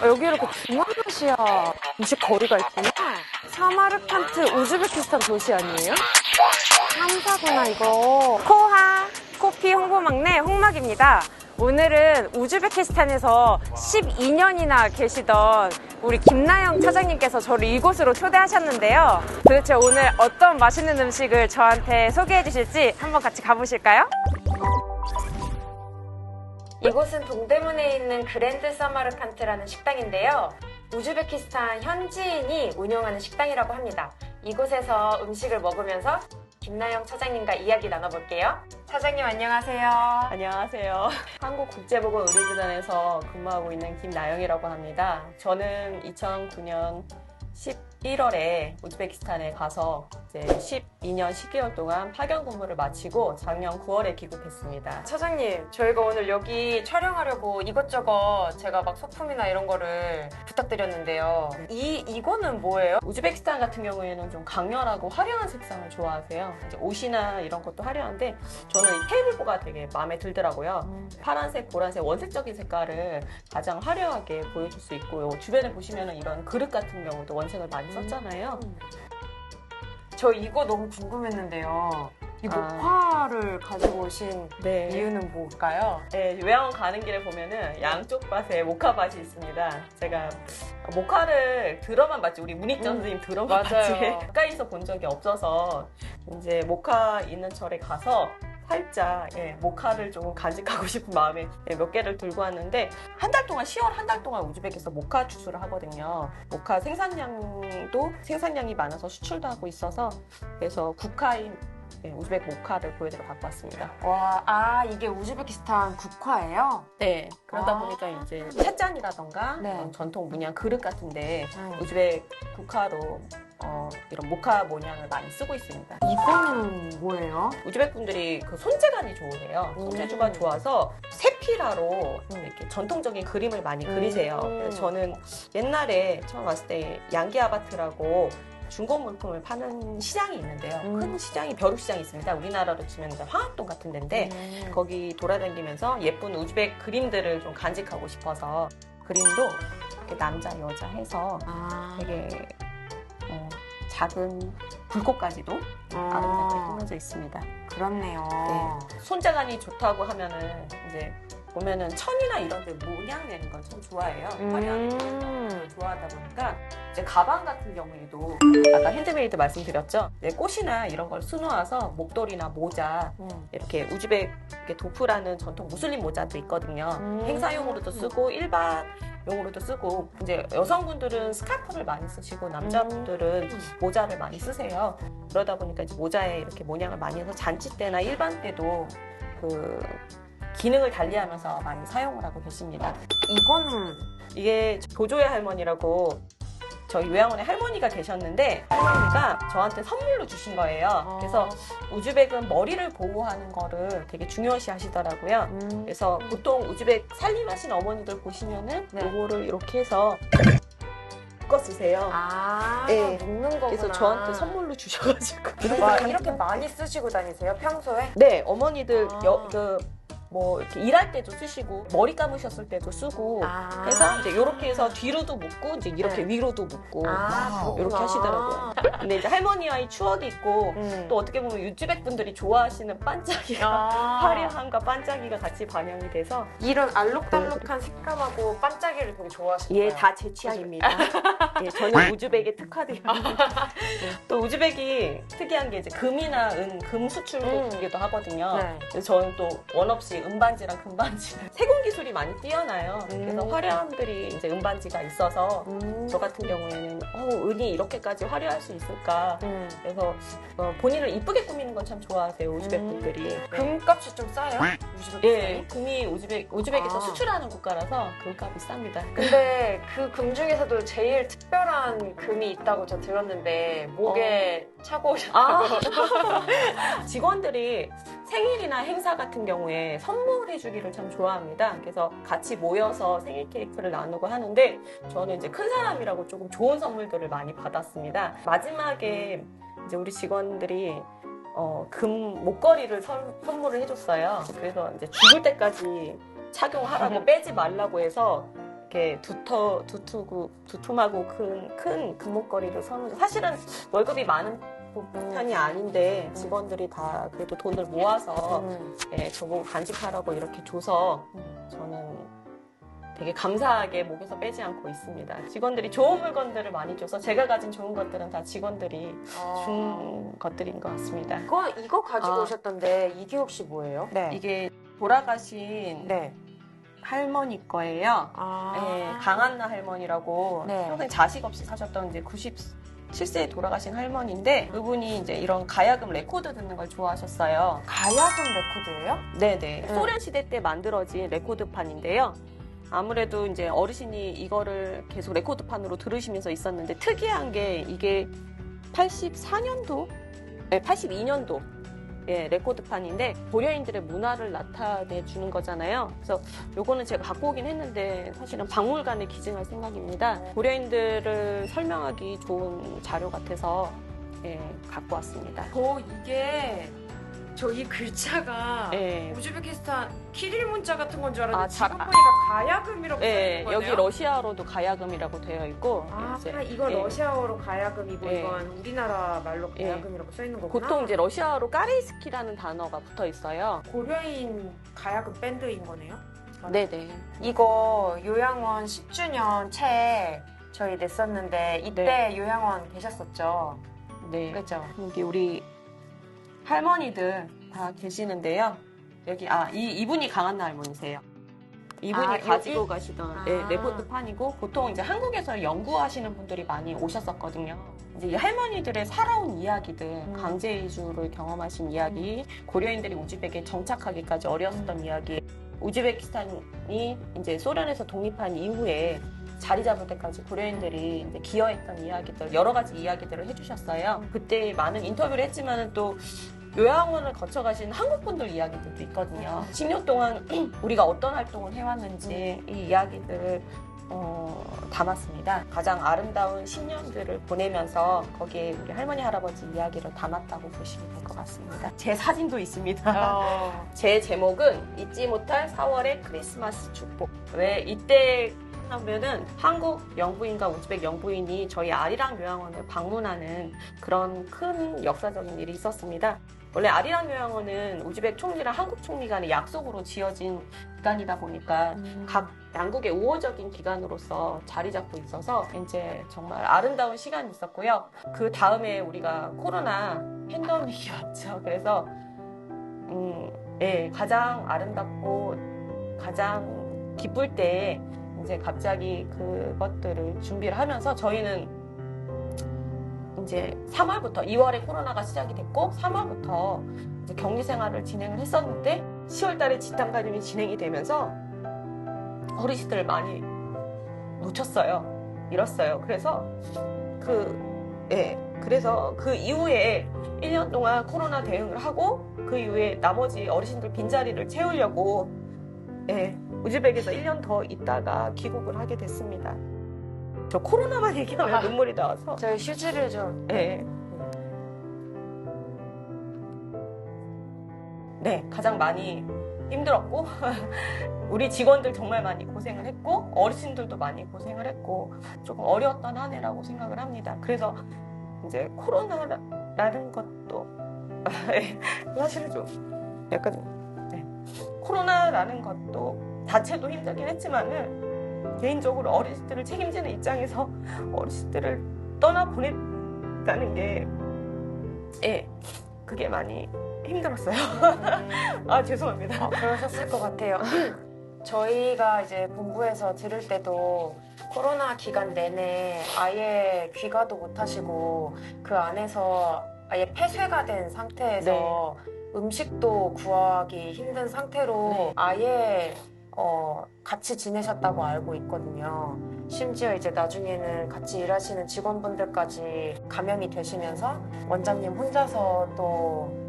여기 이렇게 중앙아시아 음식 거리가 있구나. 사마르칸트 우즈베키스탄 도시 아니에요? 3사구나 이거. 코하 커피 홍보 막내 홍막입니다. 오늘은 우즈베키스탄에서 12년이나 계시던 우리 김나영 차장님께서 저를 이곳으로 초대하셨는데요. 도대체 오늘 어떤 맛있는 음식을 저한테 소개해 주실지 한번 같이 가보실까요? 이곳은 동대문에 있는 그랜드 사마르칸트라는 식당인데요. 우즈베키스탄 현지인이 운영하는 식당이라고 합니다. 이곳에서 음식을 먹으면서 김나영 차장님과 이야기 나눠볼게요. 차장님 안녕하세요. 안녕하세요. 한국국제보건의료재단에서 근무하고 있는 김나영이라고 합니다. 저는 2009년 11월에 우즈베키스탄에 가서 이제 12년 10개월 동안 파견 근무를 마치고 작년 9월에 귀국했습니다. 차장님, 저희가 오늘 여기 촬영하려고 이것저것 제가 막 소품이나 이런 거를 부탁드렸는데요. 이거는 뭐예요? 우즈베키스탄 같은 경우에는 좀 강렬하고 화려한 색상을 좋아하세요. 이제 옷이나 이런 것도 화려한데 저는 이 테이블보가 되게 마음에 들더라고요. 파란색, 보라색, 원색적인 색깔을 가장 화려하게 보여줄 수 있고요. 주변에 보시면 이런 그릇 같은 경우도 원색을 많이 썼잖아요. 저 이거 너무 궁금했는데요. 이 목화를 가지고 오신 이유는 뭘까요? 네, 요양원 가는 길에 보면은 양쪽 밭에 목화밭이 있습니다. 제가 목화를 들어만 봤지, 우리 문익전 선생님 들어만 봤지 가까이서 본 적이 없어서 이제 목화 있는 절에 가서 살짝 목화를 조금 간직하고 싶은 마음에 몇 개를 들고 왔는데 한 달 동안 10월 한 달 동안 우즈벡에서 목화 추출을 하거든요. 목화 생산량이 많아서 수출도 하고 있어서 그래서 국화인 우즈벡 목화를 보여드려 갖고 왔습니다. 와, 이게 우즈베키스탄 국화예요? 네. 그러다 보니까 이제 찻잔이라던가 전통 문양 그릇 같은데 우즈벡 국화로 이런 목화 모양을 많이 쓰고 있습니다. 이거는 뭐예요? 우즈벡 분들이 그 손재간이 좋으세요. 손재주가 좋아서 세피라로 이렇게 전통적인 그림을 많이 그리세요. 그래서 저는 옛날에 처음 왔을 때 양기 아바트라고 중고 물품을 파는 시장이 있는데요. 큰 시장이 벼룩시장이 있습니다. 우리나라로 치면 황학동 같은 데인데 거기 돌아다니면서 예쁜 우즈벡 그림들을 좀 간직하고 싶어서 그림도 이렇게 남자, 여자 해서 되게 작은 불꽃까지도 아름답게 꾸며져 있습니다. 그렇네요. 네. 손재간이 좋다고 하면은 이제 보면은 천이나 이런 데 모양 내는 걸 좀 좋아해요. 화려한 걸 좋아하다 보니까 이제 가방 같은 경우에도 아까 핸드메이드 말씀드렸죠. 꽃이나 이런 걸 수놓아서 목도리나 모자 이렇게 우즈벡 도프라는 전통 무슬림 모자도 있거든요. 행사용으로도 쓰고 일반용으로도 쓰고 이제 여성분들은 스카프를 많이 쓰시고 남자분들은 모자를 많이 쓰세요. 그러다 보니까 이제 모자에 이렇게 모양을 많이 해서 잔치 때나 일반 때도 그 기능을 달리하면서 많이 사용을 하고 계십니다. 이게 조조의 할머니라고 저희 요양원에 할머니가 계셨는데 할머니가 저한테 선물로 주신 거예요. 그래서 우즈벡은 머리를 보호하는 거를 되게 중요시 하시더라고요. 그래서 보통 우즈벡 살림하신 어머니들 보시면은 요거를 이렇게 해서 묶어 쓰세요. 네. 묶는 거구나. 그래서 저한테 선물로 주셔가지고. 이렇게 많이 쓰시고 다니세요? 평소에? 네, 어머니들 뭐 이렇게 일할 때도 쓰시고 머리 감으셨을 때도 쓰고 해서 이제 이렇게 해서 뒤로도 묶고 이제 이렇게 위로도 묶고 이렇게 하시더라고요. 근데 이제 할머니와의 추억이 있고 또 어떻게 보면 우즈벡 분들이 좋아하시는 반짝이가 화려함과 반짝이가 같이 반영이 돼서 이런 알록달록한 색감하고 반짝이를 되게 좋아하시나요? 예, 다 제 취향입니다. 예, 저는 우즈벡에 특화되어 또 우즈벡이 특이한 게 이제 금이나 금 수출국이기도 하거든요. 그래서 저는 또 원 없이 은반지랑 금반지 세공 기술이 많이 뛰어나요. 그래서 화려함들이 이제 은반지가 있어서 저 같은 경우에는 은이 이렇게까지 화려할 수 있을까. 그래서 본인을 이쁘게 꾸미는 건 참 좋아하세요, 우즈벡 분들이. 금값이 좀 싸요? 예, 금이 우즈벡에서 수출하는 국가라서 금값이 쌉니다. 근데 그 금 중에서도 제일 특별한 금이 있다고 저 들었는데 목에 차고 오셨다고. 직원들이 생일이나 행사 같은 경우에 선물해 주기를 참 좋아합니다. 그래서 같이 모여서 생일 케이크를 나누고 하는데 저는 이제 큰 사람이라고 조금 좋은 선물들을 많이 받았습니다. 마지막에 이제 우리 직원들이 금 목걸이를 선물을 해줬어요. 그래서 이제 죽을 때까지 착용하라고 빼지 말라고 해서 이렇게 두툼하고 큰 금목걸이를 선물. 사실은 월급이 많은 편이 아닌데 직원들이 다 그래도 돈을 모아서 예, 저보고 간직하라고 이렇게 줘서 저는 되게 감사하게 목에서 빼지 않고 있습니다. 직원들이 좋은 물건들을 많이 줘서 제가 가진 좋은 것들은 다 직원들이 준 것들인 것 같습니다. 이거 가지고 오셨던데 이게 혹시 뭐예요? 네. 이게 돌아가신 네. 할머니 거예요. 네, 강한나 할머니라고 네. 평생 자식 없이 사셨던 이제 97세에 돌아가신 할머니인데 그분이 이제 이런 가야금 레코드 듣는 걸 좋아하셨어요. 가야금 레코드예요? 네네. 소련 시대 때 만들어진 레코드판인데요. 아무래도 이제 어르신이 이거를 계속 레코드판으로 들으시면서 있었는데 특이한 게 이게 84년도? 네, 82년도. 예, 레코드판인데 고려인들의 문화를 나타내 주는 거잖아요. 그래서 요거는 제가 갖고 오긴 했는데 사실은 박물관에 기증할 생각입니다. 고려인들을 설명하기 좋은 자료 같아서 예, 갖고 왔습니다. 이게 이 글자가 예. 우즈베키스탄 키릴 문자 같은 건 줄 알았는데 아, 지금 아, 보니까 가야금이라고 예, 써있는 거네요. 여기 러시아어로도 가야금이라고 되어 있고 이거 예. 러시아어로 가야금이고 예. 이건 우리나라 말로 예. 가야금이라고 써있는 거구나. 보통 이제 러시아어로 까레이스키라는 단어가 붙어 있어요. 고려인 가야금 밴드인 거네요. 네네. 이거 요양원 10주년 책 저희 냈었는데 이때 네. 요양원 계셨었죠. 네. 그렇죠. 여기 우리 할머니들 다 계시는데요. 여기 이분이 강한나 할머니세요. 이분이 가지고 여기? 가시던 레포트판이고 보통 이제 한국에서 연구하시는 분들이 많이 오셨었거든요. 이제 이 할머니들의 살아온 이야기들, 강제 이주를 경험하신 이야기, 고려인들이 우즈벡에 정착하기까지 어려웠던 이야기, 우즈베키스탄이 이제 소련에서 독립한 이후에 자리 잡을 때까지 고려인들이 이제 기여했던 이야기들, 여러 가지 이야기들을 해주셨어요. 그때 많은 인터뷰를 했지만은 또 요양원을 거쳐가신 한국분들 이야기들도 있거든요. 10년 동안 우리가 어떤 활동을 해왔는지 이 이야기들을 담았습니다. 가장 아름다운 10년들을 보내면서 거기에 우리 할머니, 할아버지 이야기를 담았다고 보시면 될 것 같습니다. 제 사진도 있습니다. 제 제목은 잊지 못할 4월의 크리스마스 축복. 왜 이때 하면은 한국 영부인과 우즈벡 영부인이 저희 아리랑 요양원을 방문하는 그런 큰 역사적인 일이 있었습니다. 원래 아리랑 요양원은 우즈벡 총리랑 한국 총리 간의 약속으로 지어진 기관이다 보니까 각 양국의 우호적인 기관으로서 자리 잡고 있어서 이제 정말 아름다운 시간이 있었고요. 그 다음에 우리가 코로나 팬데믹이 왔죠. 그래서 예, 가장 아름답고 가장 기쁠 때 이제 갑자기 그것들을 준비를 하면서 저희는 이제 3월부터 2월에 코로나가 시작이 됐고 3월부터 이제 격리 생활을 진행을 했었는데 10월 달에 집단감염이 진행이 되면서 어르신들을 많이 놓쳤어요. 잃었어요. 그래서 그래서 그 이후에 1년 동안 코로나 대응을 하고 그 이후에 나머지 어르신들 빈자리를 채우려고 우즈벡에서 1년 더 있다가 귀국을 하게 됐습니다. 저 코로나만 얘기하면 눈물이 나와서 저희 휴지를 좀 네, 가장 많이 힘들었고 우리 직원들 정말 많이 고생을 했고 어르신들도 많이 고생을 했고 조금 어려웠던 한 해라고 생각을 합니다. 그래서 이제 코로나라는 것도 사실은 좀 약간 코로나라는 것도 자체도 힘들긴 했지만은 개인적으로 어르신들을 책임지는 입장에서 어르신들을 떠나보냈다는 게 그게 많이 힘들었어요. 죄송합니다. 그러셨을 것 같아요. 저희가 이제 본부에서 들을 때도 코로나 기간 내내 아예 귀가도 못 하시고 그 안에서 아예 폐쇄가 된 상태에서 음식도 구하기 힘든 상태로 아예 같이 지내셨다고 알고 있거든요. 심지어 이제 나중에는 같이 일하시는 직원분들까지 감염이 되시면서 원장님 혼자서 또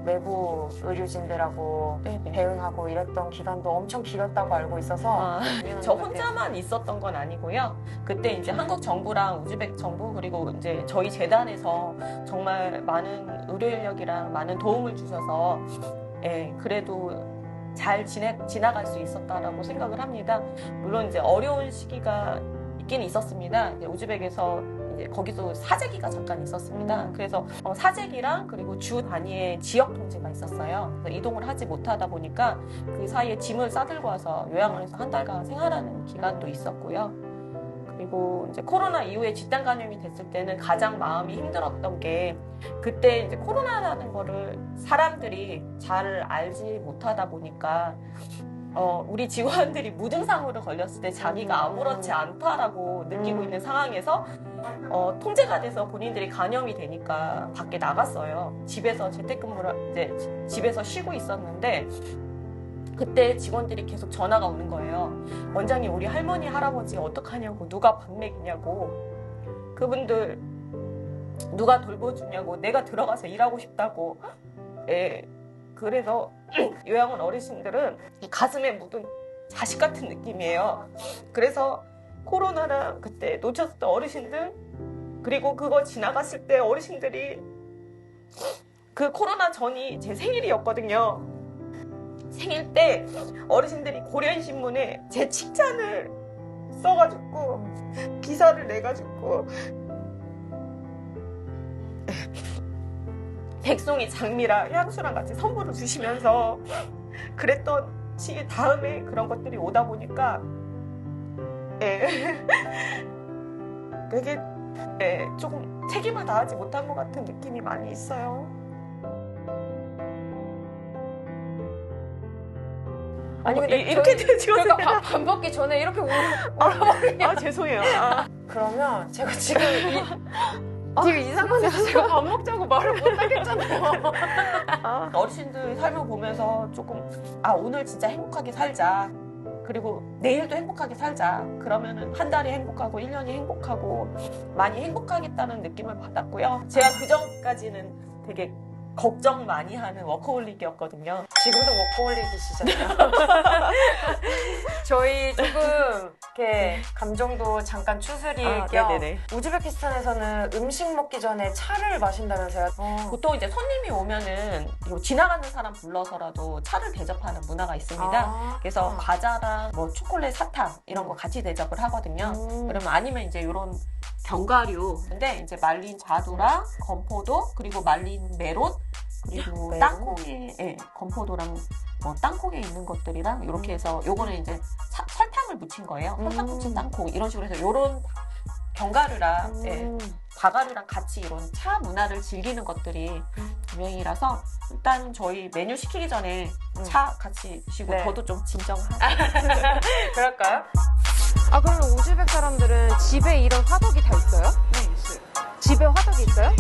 외부 의료진들하고 대응하고 이랬던 기간도 엄청 길었다고 알고 있어서 저 혼자만 있었던 건 아니고요. 그때 이제 한국 정부랑 우즈벡 정부 그리고 이제 저희 재단에서 정말 많은 의료 인력이랑 많은 도움을 주셔서 그래도 잘 지나갈 수 있었다라고 생각을 합니다. 물론 이제 어려운 시기가 있긴 있었습니다. 이제 우즈벡에서 이제 거기서 사재기가 잠깐 있었습니다. 그래서 사재기랑 그리고 주 단위의 지역 통제가 있었어요. 그래서 이동을 하지 못하다 보니까 그 사이에 짐을 싸들고 와서 요양원에서 한 달간 생활하는 기간도 있었고요. 그리고 이제 코로나 이후에 집단 감염이 됐을 때는 가장 마음이 힘들었던 게 그때 이제 코로나라는 거를 사람들이 잘 알지 못하다 보니까 우리 직원들이 무증상으로 걸렸을 때 자기가 아무렇지 않다라고 느끼고 있는 상황에서 통제가 돼서 본인들이 감염이 되니까 밖에 나갔어요. 집에서 재택근무를 이제 집에서 쉬고 있었는데 그때 직원들이 계속 전화가 오는 거예요. 원장님, 우리 할머니, 할아버지 어떡하냐고, 누가 밥 먹이냐고, 그분들 누가 돌보주냐고, 내가 들어가서 일하고 싶다고. 예. 그래서 요양원 어르신들은 가슴에 묻은 자식 같은 느낌이에요. 그래서 코로나랑 그때 놓쳤던 어르신들, 그리고 그거 지나갔을 때 어르신들이 그 코로나 전이 제 생일이었거든요. 생일 때 어르신들이 고려인신문에 제 칭찬을 써가지고 기사를 내가지고 백송이 장미랑 향수랑 같이 선물을 주시면서 그랬던 시기 다음에 그런 것들이 오다 보니까 되게 조금 책임을 다하지 못한 것 같은 느낌이 많이 있어요. 아니 근데 이렇게 찍었어요. 그러니까 밥 먹기 전에 이렇게 울어버리냐. 죄송해요. 그러면 제가 지금 이 상황에서 제가 밥 먹자고 말을 못 하겠잖아요. 어르신들 삶을 보면서 조금 오늘 진짜 행복하게 살자. 그리고 내일도 행복하게 살자. 그러면은 한 달이 행복하고 1년이 행복하고 많이 행복하겠다는 느낌을 받았고요. 제가 그 전까지는 되게 걱정 많이 하는 워커홀릭이었거든요. 지금도 워커홀릭이시잖아요. 저희 조금 이렇게 감정도 잠깐 추스릴 겸 네네네. 우즈베키스탄에서는 음식 먹기 전에 차를 마신다면서요? 보통 이제 손님이 오면은 지나가는 사람 불러서라도 차를 대접하는 문화가 있습니다. 그래서 과자랑 뭐 초콜릿, 사탕 이런 거 같이 대접을 하거든요. 그러면 아니면 이제 이런 견과류, 근데 이제 말린 자두랑 건포도, 그리고 말린 메론, 그리고 메론? 땅콩에, 건포도랑 뭐 땅콩에 있는 것들이랑 이렇게 해서 요거는 이제 설탕을 묻힌 거예요. 설탕 묻힌 땅콩 이런 식으로 해서 요런 견과류랑 바가류랑 같이 이런 차 문화를 즐기는 것들이 유행이라서 일단 저희 메뉴 시키기 전에 차 같이 드시고 네. 저도 좀 진정하고 그럴까요? 그러면 우즈벡 사람들은 집에 이런 화덕이 다 있어요? 네, 있어요. 집에 화덕이 있어요?